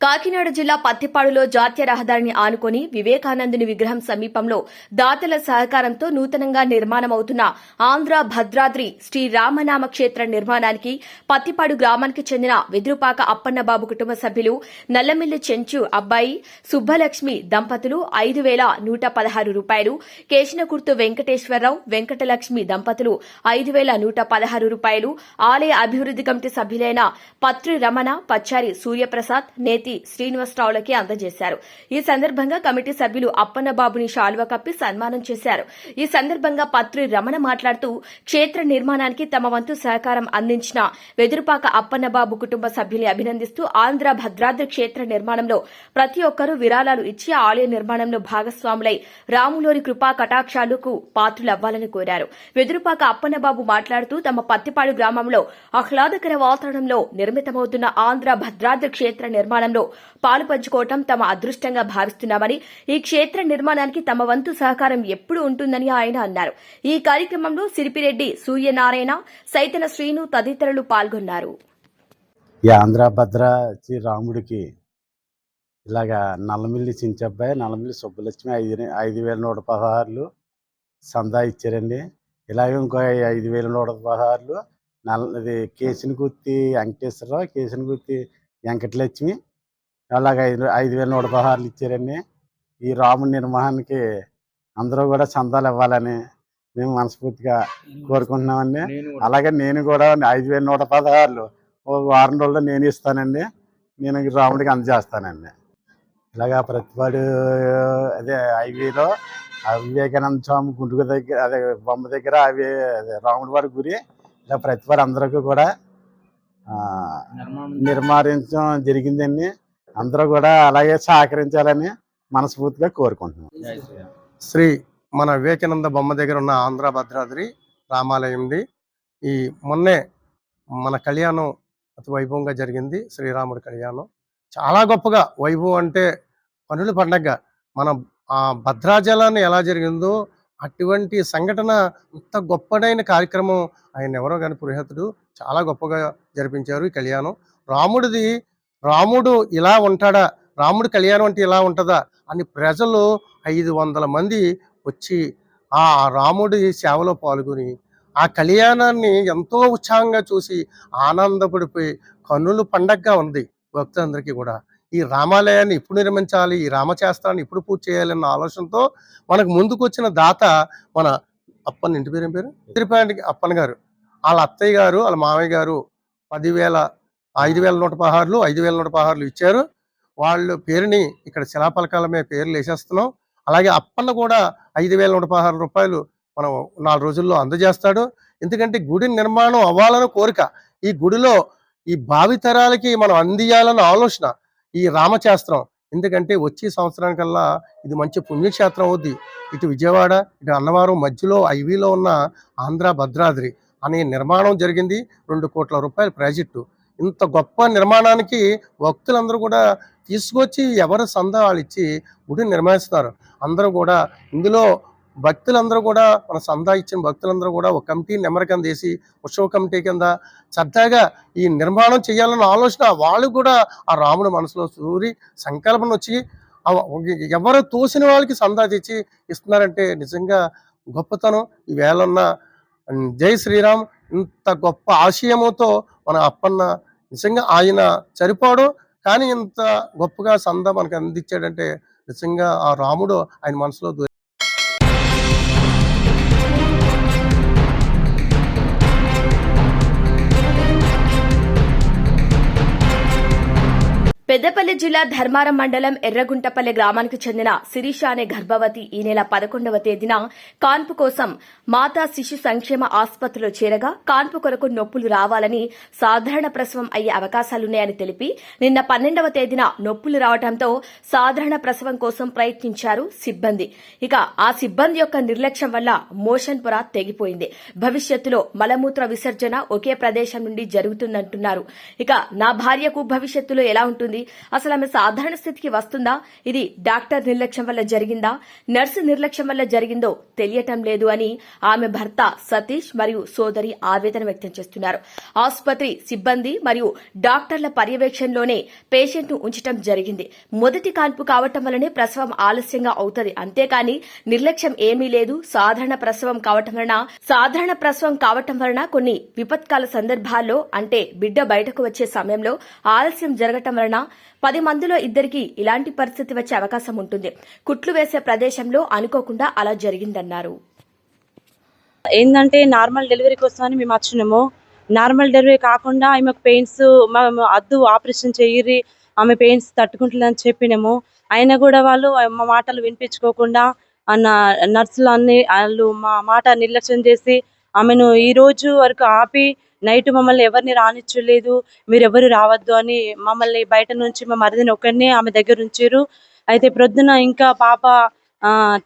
కాకినాడ జిల్లా పత్తిపాడులో జాతీయ రహదారిని ఆనుకుని వివేకానందుని విగ్రహం సమీపంలో దాతల సహకారంతో నూతనంగా నిర్మాణమవుతున్న ఆంధ్ర భద్రాద్రి శ్రీ రామనామ క్షేత్ర నిర్మాణానికి పత్తిపాడు గ్రామానికి చెందిన వెదురుపాక అప్పన్నబాబు కుటుంబ సభ్యులు నల్లమిల్లి చెంచు అబ్బాయి సుబ్బలక్ష్మి దంపతులు 5,116 రూపాయలు, కేశనకుర్తు వెంకటేశ్వరరావు వెంకటలక్ష్మి దంపతులు 5,116 రూపాయలు ఆలయ అభివృద్ది కమిటీ సభ్యులైన పత్రి రమణ, పచ్చారి సూర్యప్రసాద్, నేతి శ్రీనివాసరావులకి అందజేశారు. ఈ సందర్భంగా కమిటీ సభ్యులు అప్పన్నబాబుని శాలువా కప్పి సన్మానం చేశారు. ఈ సందర్భంగా పత్రి రమణ మాట్లాడుతూ క్షేత్ర నిర్మాణానికి తమ వంతు సహకారం అందించిన వెదురుపాక అప్పన్నబాబు కుటుంబ సభ్యుల్ని అభినందిస్తూ ఆంధ్ర భద్రాద్రి క్షేత్ర నిర్మాణంలో ప్రతి ఒక్కరూ విరాళాలు ఇచ్చి ఆలయ నిర్మాణంలో భాగస్వాములై రాములోని కృపా కటాక్షాలకు పాత్రులవ్వాలని కోరారు. వెదురుపాక అప్పన్నబాబు మాట్లాడుతూ తమ పత్తిపాడు గ్రామంలో ఆహ్లాదకర వాతావరణంలో నిర్మితమవుతున్న ఆంధ్ర భద్రాద్రి క్షేత్ర నిర్మాణంలో పాలు పంచుకోవటం తమ అదృష్టంగా భావిస్తున్నామని, ఈ క్షేత్ర నిర్మాణానికి తమ వంతు సహకారం ఎప్పుడు ఉంటుందని ఆయన అన్నారు. ఈ కార్యక్రమంలో సిరిపిరెడ్డి సూర్యనారాయణ, సైతన శ్రీను తదితరులు పాల్గొన్నారు. ఈ ఆంధ్ర భద్ర శ్రీ రాముడికి ఇలాగా నల్లమిల్లి చించబ్బాయి, నల్లమిల్లి సుబ్బలక్ష్మి 5,116 సందా ఇచ్చారండి. ఇలాగే ఇంకో 5,116 ఇది కేశనకుర్తి వెంకటేశ్వరరావు, కేశనకుర్తి వెంకటలక్ష్మి అలాగే 5,116 ఇచ్చారండి. ఈ రాముడి నిర్మాణానికి అందరూ కూడా చందాలు ఇవ్వాలని మేము మనస్ఫూర్తిగా కోరుకుంటున్నామండి. అలాగే నేను కూడా 5,116 ఒక వారం రోజుల్లో నేను ఇస్తానండి. నేను రాముడికి అందజేస్తానండి. ఇలాగా ప్రతిపాడు అదే హైవేలో వివేకానంద స్వామి గుంటుకు దగ్గర అదే బొమ్మ దగ్గర అదే రాముడి వారి గురి ఇలా ప్రతిపాడు అందరికీ కూడా నిర్మాణించడం జరిగిందండి. అందరూ కూడా అలాగే సహకరించాలని మనస్ఫూర్తిగా కోరుకుంటున్నాం. శ్రీ మన వివేకానంద బొమ్మ దగ్గర ఉన్న ఆంధ్ర భద్రాద్రి రామాలయంది ఈ మొన్నే మన కళ్యాణం అతి వైభవంగా జరిగింది. శ్రీరాముడి కళ్యాణం చాలా గొప్పగా వైభవం అంటే పనుల పండగ. మన భద్రాచలాన్ని ఎలా జరిగిందో అటువంటి సంఘటన అంత గొప్పదైన కార్యక్రమం ఆయన ఎవరో కానీ పురోహితుడు చాలా గొప్పగా జరిపించారు ఈ కళ్యాణం. రాముడు ఇలా ఉంటాడా, రాముడి కళ్యాణం అంటే ఇలా ఉంటుందా అని ప్రజలు 500 మంది వచ్చి ఆ రాముడి సేవలో పాల్గొని ఆ కళ్యాణాన్ని ఎంతో ఉత్సాహంగా చూసి ఆనందపడిపోయి కన్నులు పండగగా ఉంది భక్తులందరికీ కూడా. ఈ రామాలయాన్ని ఇప్పుడు నిర్మించాలి, ఈ రామశాస్త్రాన్ని ఇప్పుడు పూర్తి చేయాలన్న ఆలోచనతో మనకు ముందుకు వచ్చిన దాత మన అప్పన్న, ఇంటి పేరు ఏం పేరు, తిరుపతి అప్పన్న గారు. వాళ్ళ అత్తయ్య గారు, వాళ్ళ మామయ్య గారు 5,116 ఇచ్చారు. వాళ్ళ పేరుని ఇక్కడ శిలాఫలకాల మీద పేర్లు వేసేస్తున్నాం. అలాగే అప్పన్న కూడా 5,116 రూపాయలు మనం 4 రోజుల్లో అందజేస్తాడు. ఎందుకంటే గుడి నిర్మాణం అవ్వాలని కోరిక. ఈ గుడిలో ఈ భావితరాలకి మనం అందియాలన్న ఆలోచన ఈ రామశాస్త్రం. ఎందుకంటే వచ్చే సంవత్సరానికల్లా ఇది మంచి పుణ్యక్షేత్రం అవుద్ది. ఇటు విజయవాడ, ఇటు అన్నవరం మధ్యలో ఐవీలో ఉన్న ఆంధ్ర భద్రాద్రి అనే నిర్మాణం జరిగింది. 2 కోట్ల రూపాయల ప్రాజెక్టు. ఇంత గొప్ప నిర్మాణానికి భక్తులందరూ కూడా తీసుకొచ్చి ఎవరు సందా వాళ్ళు ఇచ్చి గుడిని నిర్మిస్తున్నారు. అందరూ కూడా ఇందులో భక్తులందరూ కూడా మన సందా ఇచ్చిన భక్తులందరూ కూడా ఒక కమిటీ నెంబర్ కింద వేసి ఉత్సవ కమిటీ కింద సరదాగా ఈ నిర్మాణం చేయాలన్న ఆలోచన వాళ్ళు కూడా ఆ రాముడు మనసులో సూరి సంకల్పన వచ్చి ఎవరు తోసిన వాళ్ళకి సందా తెచ్చి ఇస్తున్నారంటే నిజంగా గొప్పతనం. ఈ వేళన్న జై శ్రీరామ్ ఇంత గొప్ప ఆశయముతో మన అప్పన్న నిజంగా ఆయన సరిపోవడం, కానీ ఇంత గొప్పగా సందా మనకు అందించాడంటే నిజంగా ఆ రాముడు ఆయన మనసులో పెద్దపల్లి జిల్లా ధర్మారం మండలం ఎర్రగుంటపల్లి గ్రామానికి చెందిన శిరీష అనే గర్భవతి ఈ నెల 11వ తేదీన కాన్పు కోసం మాతా శిశు సంక్షేమ ఆసుపత్రిలో చేరగా కాన్పు కొరకు నొప్పులు రావాలని, సాధారణ ప్రసవం అయ్యే అవకాశాలున్నాయని తెలిపి నిన్న 12వ తేదీన నొప్పులు రావడంతో సాధారణ ప్రసవం కోసం ప్రయత్నించారు సిబ్బంది. ఇక ఆ సిబ్బంది యొక్క నిర్లక్ష్యం వల్ల మోషన్ పొర తెగిపోయింది. భవిష్యత్తులో మలమూత్ర విసర్జన ఒకే ప్రదేశం నుండి జరుగుతుందంటున్నారు. ఇక నా భార్యకు భవిష్యత్తులో ఎలా ఉంటుంది, అసలు ఆమె సాధారణ స్థితికి వస్తుందా, ఇది డాక్టర్ నిర్లక్ష్యం వల్ల జరిగిందా, నర్సు నిర్లక్ష్యం వల్ల జరిగిందో తెలియటం లేదు అని ఆమె భర్త సతీష్ మరియు సోదరి ఆవేదన వ్యక్తం చేస్తున్నారు. ఆసుపత్రి సిబ్బంది మరియు డాక్టర్ల పర్యవేక్షణలోనే పేషెంట్ ను ఉంచడం జరిగింది. మొదటి కాన్పు కావటం వల్లనే ప్రసవం ఆలస్యంగా అవుతుంది, అంతేకాని నిర్లక్ష్యం ఏమీ లేదు. సాధారణ ప్రసవం కావటం వలన కొన్ని విపత్కాల సందర్భాల్లో, అంటే బిడ్డ బయటకు వచ్చే సమయంలో ఆలస్యం జరగటం వలన 10 మందిలో 2కి ఇలాంటి పరిస్థితి వచ్చే అవకాశం ఉంటుంది. కుట్లు వేసే ప్రదేశంలో అనుకోకుండా అలా జరిగిందన్నారు. ఏంటంటే నార్మల్ డెలివరీ కోసం అని మేము వచ్చినాము. నార్మల్ డెలివరీ కాకుండా ఆమెకు పెయిన్స్, అద్దు ఆపరేషన్ చెయ్యి, ఆమె పెయిన్స్ తట్టుకుంటుందని చెప్పినాము. అయినా కూడా వాళ్ళు మా మాటలు వినిపించుకోకుండా నర్సులు అన్ని వాళ్ళు మా మాట నిర్లక్ష్యం చేసి ఆమెను ఈ రోజు వరకు ఆపి నైట్ మమ్మల్ని ఎవరిని రానిచ్చలేదు, మీరు ఎవరు రావద్దు అని మమ్మల్ని బయట నుంచి మా మరిదిని ఒకరిని ఆమె దగ్గర ఉంచారు. అయితే ప్రొద్దున ఇంకా పాప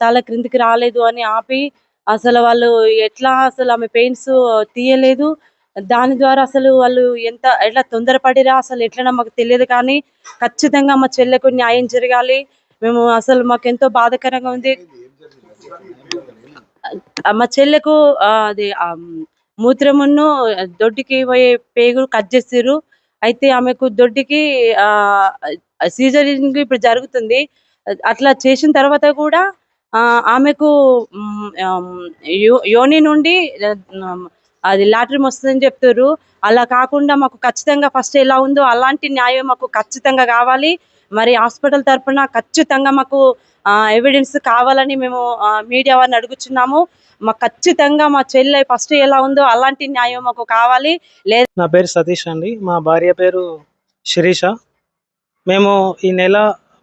తల క్రిందికి రాలేదు అని ఆపి అసలు వాళ్ళు అసలు ఆమె పెయిన్స్ తీయలేదు. దాని ద్వారా అసలు వాళ్ళు ఎట్లా తొందరపడిరా అసలు ఎట్లా మాకు తెలియదు. కానీ ఖచ్చితంగా మా చెల్లెకు న్యాయం జరగాలి. మేము అసలు మాకెంతో బాధాకరంగా ఉంది. మా చెల్లెకు అది మూత్రమును దొడ్డికి పోయే పేగు కట్ చేసారు. అయితే ఆమెకు దొడ్డికి సీజరింగ్ ఇప్పుడు జరుగుతుంది. అట్లా చేసిన తర్వాత కూడా ఆమెకు యోని నుండి అది లాట్రిన్ వస్తుందని చెప్తారు. అలా కాకుండా మాకు ఖచ్చితంగా ఫస్ట్ ఎలా ఉందో అలాంటి న్యాయం మాకు ఖచ్చితంగా కావాలి. మరి హాస్పిటల్ తరఫున ఖచ్చితంగా మాకు ఎవిడెన్స్ కావాలని మేము మీడియా వారిని అడుగుచున్నాము. మాకు ఖచ్చితంగా మా చెల్లె ఫస్ట్ ఎలా ఉందో అలాంటి న్యాయం మాకు కావాలి. లేదా నా పేరు సతీష్ అండి, మా భార్య పేరు శిరీష. మేము ఈ నెల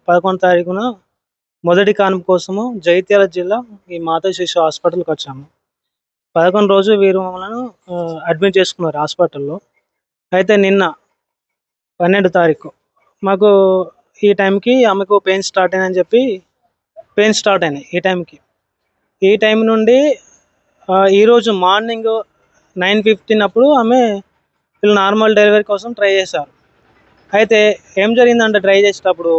11వ తారీఖున మొదటి కాన్పు కోసము జగిత్యాల జిల్లా ఈ మాతా శిశు హాస్పిటల్కి వచ్చాము. 11 రోజు వీరు మమ్మల్ని అడ్మిట్ చేసుకున్నారు హాస్పిటల్లో. అయితే నిన్న 12వ తారీఖు మాకు ఈ టైంకి ఆమెకు పెయిన్ స్టార్ట్ అయిందని చెప్పి పెయిన్ స్టార్ట్ అయినాయి. ఈ టైం నుండి ఈరోజు మార్నింగ్ 9:15 అప్పుడు వీళ్ళు నార్మల్ డెలివరీ కోసం ట్రై చేశారు. అయితే ఏం జరిగిందంటే ట్రై చేసేటప్పుడు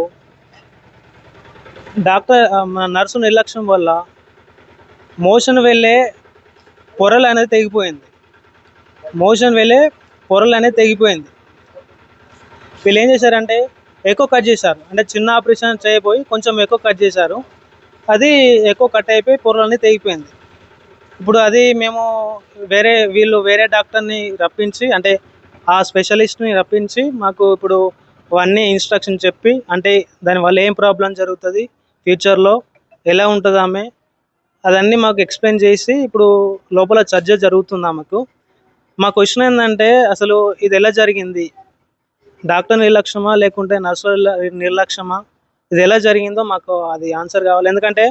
నర్సు నిర్లక్ష్యం వల్ల మోషన్ వెళ్ళే పొరలు అనేది తెగిపోయింది. వీళ్ళు ఏం చేశారంటే ఎక్కువ కట్ చేశారు. అంటే చిన్న ఆపరేషన్ చేయబోయి కొంచెం ఎక్కువ కట్ చేశారు. అది ఎక్కువ కట్ అయిపోయి పొరలన్నీ తెగిపోయింది. ఇప్పుడు అది మేము వీళ్ళు వేరే డాక్టర్ని రప్పించి, అంటే ఆ స్పెషలిస్ట్ని రప్పించి మాకు ఇప్పుడు అవన్నీ ఇన్స్ట్రక్షన్ చెప్పి, అంటే దానివల్ల ఏం ప్రాబ్లం జరుగుతుంది, ఫ్యూచర్లో ఎలా ఉంటుంది ఆమె, అదన్నీ మాకు ఎక్స్ప్లెయిన్ చేసి ఇప్పుడు లోపల చర్చ జరుగుతుంది ఆమెకు. మా క్వశ్చన్ ఏంటంటే, అసలు ఇది ఎలా జరిగింది, డాక్టర్ నిర్లక్ష్యమా లేకుంటే నర్సుల నిర్లక్ష్యమా, ఇది ఎలా జరిగిందో మాకు అది ఆన్సర్ కావాలి. ఎందుకంటే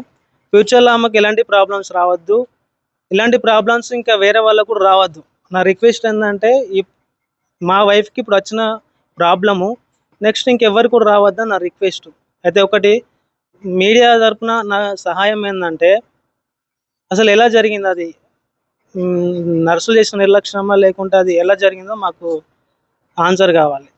ఫ్యూచర్లో ఆమెకు ఎలాంటి ప్రాబ్లమ్స్ రావద్దు, ఇలాంటి ప్రాబ్లమ్స్ ఇంకా వేరే వాళ్ళకు కూడా రావద్దు. నా రిక్వెస్ట్ ఏంటంటే, మా వైఫ్కి ఇప్పుడు వచ్చిన ప్రాబ్లము నెక్స్ట్ ఇంకెవ్వరు కూడా రావద్దని నా రిక్వెస్ట్. అయితే ఒకటి మీడియా తరపున నా సహాయం ఏంటంటే, అసలు ఎలా జరిగింది అది, నర్సులు చేసిన నిర్లక్ష్యమా లేకుంటే అది ఎలా జరిగిందో మాకు ఆన్సర్ కావాలి.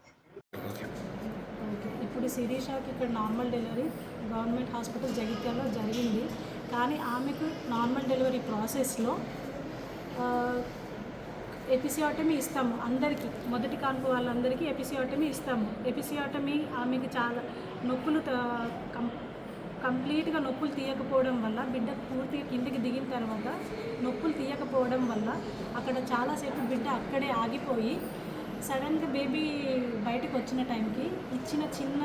ఇప్పుడు శిరీషకి ఇక్కడ నార్మల్ డెలివరీ గవర్నమెంట్ హాస్పిటల్ జగిత్యాలలో జరిగింది. కానీ ఆమెకు నార్మల్ డెలివరీ ప్రాసెస్లో ఎపిసియోటమీ ఇస్తాము అందరికీ, మొదటి కాన్పు వాళ్ళందరికీ ఎపిసియోటమీ ఇస్తాము. ఎపిసియోటమీ ఆమెకి చాలా నొప్పులు కంప్లీట్గా నొప్పులు తీయకపోవడం వల్ల, బిడ్డ పూర్తిగా కిందికి దిగిన తర్వాత నొప్పులు తీయకపోవడం వల్ల అక్కడ చాలాసేపు బిడ్డ అక్కడే ఆగిపోయి సడన్గా బేబీ బయటకు వచ్చిన టైంకి ఇచ్చిన చిన్న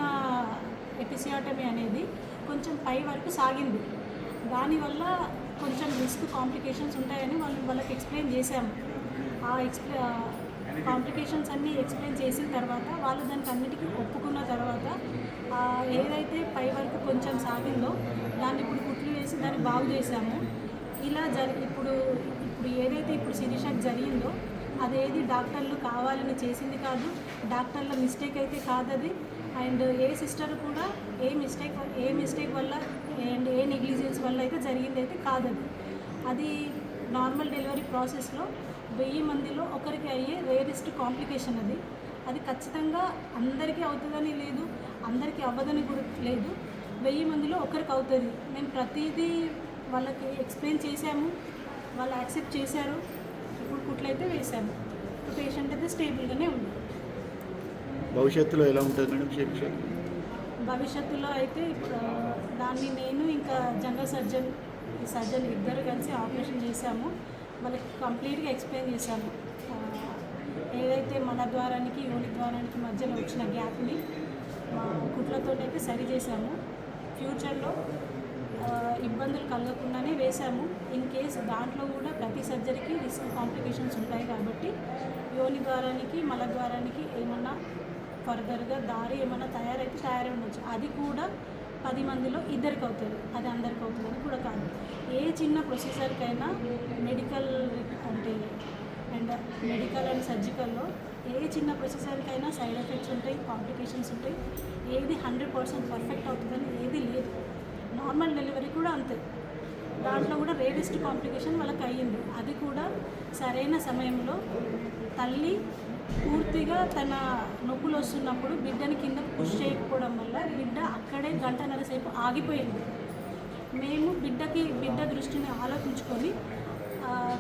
ఎపిసియోటమీ అనేది కొంచెం పై వరకు సాగింది. దానివల్ల కొంచెం రిస్క్ కాంప్లికేషన్స్ ఉంటాయని వాళ్ళకి ఎక్స్ప్లెయిన్ చేశాము. ఆ కాంప్లికేషన్స్ అన్నీ ఎక్స్ప్లెయిన్ చేసిన తర్వాత వాళ్ళు దానికి అన్నిటికీ ఒప్పుకున్న తర్వాత ఏదైతే పై వరకు కొంచెం సాగిందో దాన్ని ఇప్పుడు కుట్లు వేసి దాన్ని బాగు చేశాము. ఇలా ఇప్పుడు ఏదైతే ఇప్పుడు శిరీషకు జరిగిందో అదేది డాక్టర్లు కావాలని చేసింది కాదు, డాక్టర్ల మిస్టేక్ అయితే కాదది. అండ్ ఏ సిస్టర్ కూడా ఏ మిస్టేక్ వల్ల అండ్ ఏ నెగ్లిజెన్స్ వల్ల అయితే జరిగిందైతే కాదది. అది నార్మల్ డెలివరీ ప్రాసెస్లో 1000 మందిలో ఒకరికి అయ్యే రేరెస్ట్ కాంప్లికేషన్ అది. అది ఖచ్చితంగా అందరికీ అవుతుందని లేదు, అందరికీ అవ్వదని కూడా లేదు, 1000 మందిలో ఒకరికి అవుతుంది. మేము ప్రతిదీ వాళ్ళకి ఎక్స్ప్లెయిన్ చేశాము, వాళ్ళు యాక్సెప్ట్ చేశారు. ఇప్పుడు కుట్లయితే వేశాము. పేషెంట్ అయితే స్టేబుల్గానే ఉంది. భవిష్యత్తులో ఎలా ఉంటుంది మేడం? భవిష్యత్తులో అయితే దాన్ని నేను ఇంకా జనరల్ సర్జన్ ఇద్దరు కలిసి ఆపరేషన్ చేశాము. వాళ్ళకి కంప్లీట్గా ఎక్స్ప్లెయిన్ చేశాము. ఏదైతే మలద్వారానికి యోని ద్వారానికి మధ్యలో వచ్చిన గ్యాప్ని కుట్లతో అయితే సరి చేశాము. ఫ్యూచర్లో ఇబ్బందులు కలగకుండానే వేశాము. ఇన్ కేస్ దాంట్లో కూడా ప్రతి సర్జరీకి రిస్క్ కాంప్లికేషన్స్ ఉంటాయి కాబట్టి యోని ద్వారానికి మలద్వారానికి ఏమన్నా ఫర్దర్గా దారి ఏమన్నా తయారై ఉండొచ్చు. అది కూడా 10 మందిలో ఇద్దరికి అవుతుంది, అది అందరికి అవుతుందని కూడా కాదు. ఏ చిన్న ప్రొసీజర్కైనా మెడికల్ అండ్ సర్జికల్లో ఏ చిన్న ప్రొసీజర్కైనా సైడ్ ఎఫెక్ట్స్ ఉంటాయి, కాంప్లికేషన్స్ ఉంటాయి. ఏది 100% పర్ఫెక్ట్ అవుతుందని ఏది లేదు. నార్మల్ డెలివరీ కూడా అంతే, దాంట్లో కూడా రేరెస్ట్ కాంప్లికేషన్ వాళ్ళకి అయ్యింది. అది కూడా సరైన సమయంలో తల్లి పూర్తిగా తన నొప్పులు వస్తున్నప్పుడు బిడ్డని కింద పుష్ చేయకపోవడం వల్ల బిడ్డ అక్కడే 1.5 గంటల సేపు ఆగిపోయింది. మేము బిడ్డ దృష్టిని ఆలోచించుకొని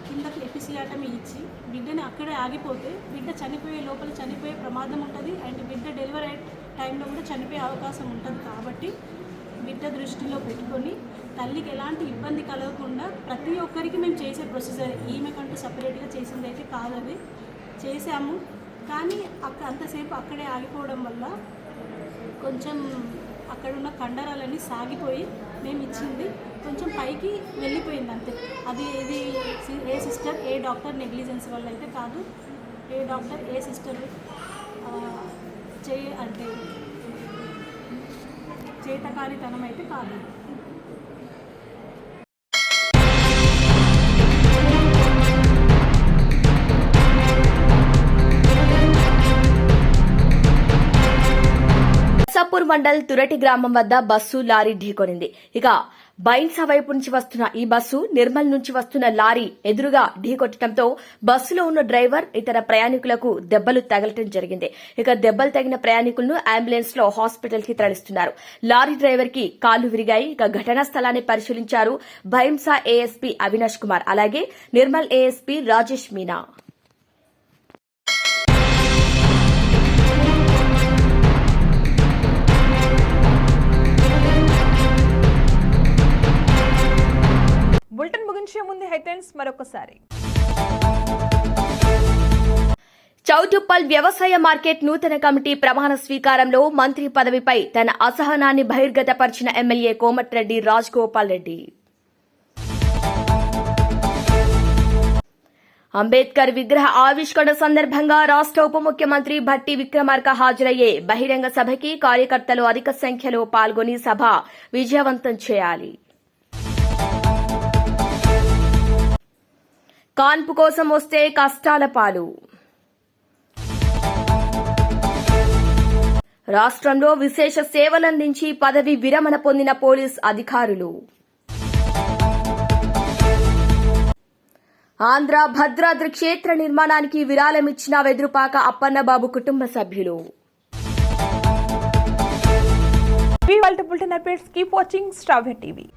కిందకి ఎపిసియాటమీ ఇచ్చి బిడ్డని అక్కడే ఆగిపోతే బిడ్డ చనిపోయే ప్రమాదం ఉంటుంది. అండ్ బిడ్డ డెలివరీ టైంలో కూడా చనిపోయే అవకాశం ఉంటుంది. కాబట్టి బిడ్డ దృష్టిలో పెట్టుకొని తల్లికి ఎలాంటి ఇబ్బంది కలగకుండా ప్రతి ఒక్కరికి మేము చేసే ప్రొసీజర్, ఈమెకంటూ సపరేట్గా చేసింది అయితే కాదది. చేశాము, కానీ అంతసేపు అక్కడే ఆగిపోవడం వల్ల కొంచెం అక్కడున్న కండరాలన్నీ సాగిపోయి మేము ఇచ్చింది కొంచెం పైకి వెళ్ళిపోయింది అంతే. అది ఏ సిస్టర్ ఏ డాక్టర్ నెగ్లిజెన్స్ వల్ల అయితే కాదు, ఏ డాక్టర్ ఏ సిస్టర్ చేతకానితనం అయితే కాదు. నర్సాపూర్ మండల్ తురటి గ్రామం వద్ద బస్సు లారీ ఢీకొనింది. ఇక బైన్సా వైపు నుంచి వస్తున్న ఈ బస్సు నిర్మల్ నుంచి వస్తున్న లారీ ఎదురుగా ఢీకొట్టడంతో బస్సులో ఉన్న డ్రైవర్ ఇతర ప్రయాణికులకు దెబ్బలు తగలటం జరిగింది. ఇక దెబ్బలు తగిన ప్రయాణికులను అంబులెన్స్ లో హాస్పిటల్ కి తరలిస్తున్నారు. లారీ డ్రైవర్ కి కాళ్లు విరిగాయి. ఇక ఘటనా స్థలాన్ని పరిశీలించారు బైన్సా ఏఎస్పీ అవినాష్ కుమార్, అలాగే నిర్మల్ ఏఎస్పీ రాజేష్ మీనా. బులెటిన్ ముగించే ముందు హెడ్లైన్స్ హెడ్లైన్స్ మరొకసారి. చౌటుప్పల్ వ్యవసాయ మార్కెట్ నూతన కమిటీ ప్రమాణ స్వీకారంలో మంత్రి పదవిపై తన అసహనాన్ని బహిర్గతపరిచిన ఎమ్మెల్యే కోమటిరెడ్డి రాజగోపాల్ రెడ్డి. అంబేద్కర్ విగ్రహ ఆవిష్కరణ సందర్భంగా రాష్ట్ర ఉప ముఖ్యమంత్రి భట్టి విక్రమార్క హాజరయ్యే బహిరంగ సభకి కార్యకర్తలు అధిక సంఖ్యలో పాల్గొని సభ విజయవంతం చేయాలి. కాన్పు కోసం వస్తే కష్టాల పాలు. రాష్ట్రంలో విశేష సేవలందించి పదవి విరమణ పొందిన పోలీస్ అధికారులు. ఆంధ్ర భద్రాద్రి క్షేత్ర నిర్మాణానికి విరాళమిచ్చిన వెదురుపాక అప్పన్నబాబు కుటుంబ సభ్యులు. Bulletin updates keep watching star TV.